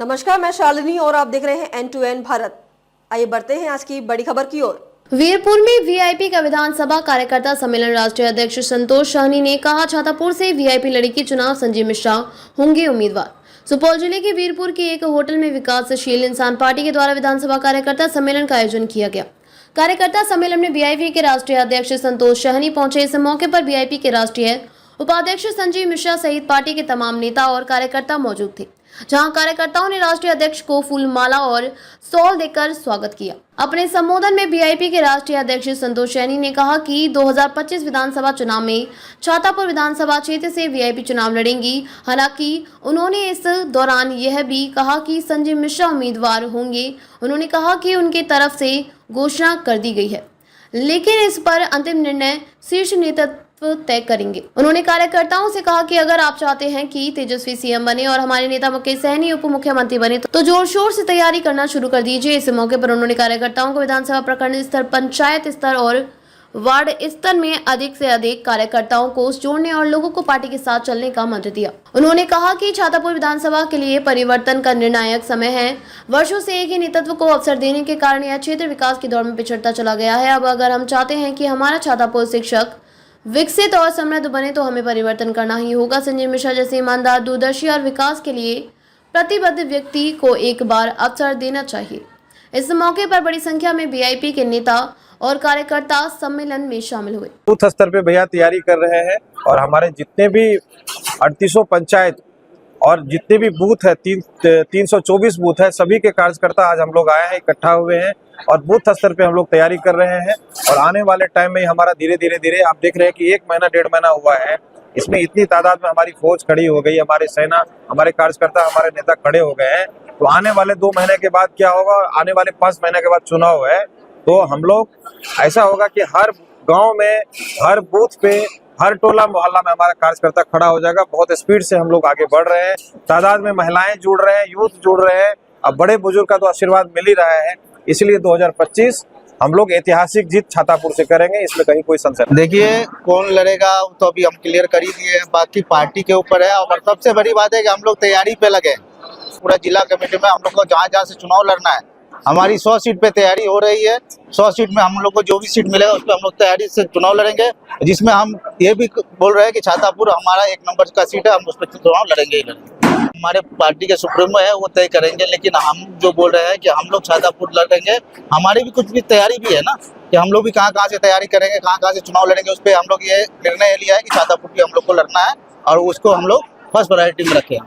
नमस्कार, मैं शालिनी और आप देख रहे हैं N2N भारत। आइए बढ़ते हैं आज की बड़ी खबर की ओर। वीरपुर में वीआईपी का विधानसभा कार्यकर्ता सम्मेलन। राष्ट्रीय अध्यक्ष संतोष शाहनी ने कहा, छातापुर से वीआईपी लड़की चुनाव संजीव मिश्रा होंगे उम्मीदवार। सुपौल जिले के वीरपुर के एक होटल में विकासशील इंसान पार्टी के द्वारा विधानसभा कार्यकर्ता सम्मेलन का आयोजन किया गया। कार्यकर्ता सम्मेलन में वीआईपी के राष्ट्रीय अध्यक्ष संतोष शाहनी पहुंचे। इस मौके पर वीआईपी के राष्ट्रीय उपाध्यक्ष संजीव मिश्रा सहित पार्टी के तमाम नेता और कार्यकर्ता मौजूद थे, जहां कार्यकर्ताओं ने राष्ट्रीय अध्यक्ष को फूल माला और शॉल देकर स्वागत किया। अपने संबोधन में वीआईपी के राष्ट्रीय अध्यक्ष संतोष शाहनी ने कहा कि 2025 विधानसभा चुनाव में छातापुर विधानसभा क्षेत्र से वीआईपी चुनाव लड़ेंगी। हालांकि उन्होंने इस दौरान यह भी कहा कि संजीव मिश्रा उम्मीदवार होंगे। उन्होंने कहा कि उनकी तरफ से घोषणा कर दी गई है, लेकिन इस पर अंतिम निर्णय शीर्ष नेतृत्व तय करेंगे। उन्होंने कार्यकर्ताओं से कहा कि अगर आप चाहते हैं कि तेजस्वी सीएम बने और हमारे नेता मुकेश सहनी उप मुख्यमंत्री बने तो जोर शोर से तैयारी करना शुरू कर दीजिए। इस मौके पर उन्होंने कार्यकर्ताओं को विधानसभा प्रखंड स्तर, पंचायत स्तर और वार्ड स्तर में अधिक से अधिक कार्यकर्ताओं को जोड़ने और लोगों को पार्टी के साथ चलने का मंत्र दिया। उन्होंने कहा कि छातापुर विधानसभा के लिए परिवर्तन का निर्णायक समय है। वर्षों से एक ही नेतृत्व को अवसर देने के कारण यह क्षेत्र विकास की दौड़ में पिछड़ता चला गया है। अब अगर हम चाहते हैं कि हमारा छातापुर शिक्षक विकसित और समृद्ध बने तो हमें परिवर्तन करना ही होगा। संजीव मिश्रा जैसे ईमानदार, दूरदर्शी और विकास के लिए प्रतिबद्ध व्यक्ति को एक बार अवसर देना चाहिए। इस मौके पर बड़ी संख्या में वीआईपी के नेता और कार्यकर्ता सम्मेलन में शामिल हुए। बूथ स्तर पे भैया तैयारी कर रहे हैं और हमारे जितने भी 3800 पंचायत और जितने भी बूथ है 324 बूथ है, सभी के कार्यकर्ता आज हम लोग आए हैं, इकट्ठा हुए हैं और बूथ स्तर पे हम लोग तैयारी कर रहे हैं। और आने वाले टाइम में हमारा धीरे धीरे आप देख रहे हैं कि 1 महीना 1.5 महीना हुआ है, इसमें इतनी तादाद में हमारी फौज खड़ी हो गई, हमारे सेना, हमारे कार्यकर्ता, हमारे नेता खड़े हो गए हैं। तो आने वाले 2 महीने के बाद क्या होगा, आने वाले 5 महीने के बाद चुनाव है, तो हम लोग ऐसा होगा कि हर गाँव में, हर बूथ पे, हर टोला मोहल्ला में हमारा कार्यकर्ता खड़ा हो जाएगा। बहुत स्पीड से हम लोग आगे बढ़ रहे हैं, तादाद में महिलाएं जुड़ रहे हैं, यूथ जुड़ रहे हैं, अब बड़े बुजुर्ग का तो आशीर्वाद मिल ही रहा है। इसलिए 2025 हम लोग ऐतिहासिक जीत छातापुर से करेंगे, इसमें कहीं कोई संशय नहीं। देखिए, कौन लड़ेगा तो अभी हम क्लियर कर ही दिए हैं, बाकी पार्टी के ऊपर है। और सबसे बड़ी बात है कि हम लोग तैयारी पे लगे। पूरा जिला कमेटी में हम लोग को जहाँ से चुनाव लड़ना है, हमारी 100 सीट पे तैयारी हो रही है। 100 सीट में हम लोग को जो भी सीट मिलेगा उस पर हम लोग तैयारी से चुनाव लड़ेंगे, जिसमें हम ये भी बोल रहे हैं कि छातापुर हमारा 1 नंबर का सीट है, हम उस पर चुनाव लड़ेंगे ही लड़ेंगे। हमारे पार्टी के सुप्रीमो है, वो तय करेंगे, लेकिन हम जो बोल रहे हैं कि हम लोग छातापुर लड़ेंगे। हमारी भी कुछ भी तैयारी भी है ना, कि हम लोग भी कहाँ से तैयारी करेंगे, कहाँ से चुनाव लड़ेंगे। उस पर हम लोग ये निर्णय लिया है कि छातापुर भी हम लोग को लड़ना है और उसको हम लोग फर्स्ट प्रायोरिटी में रखें।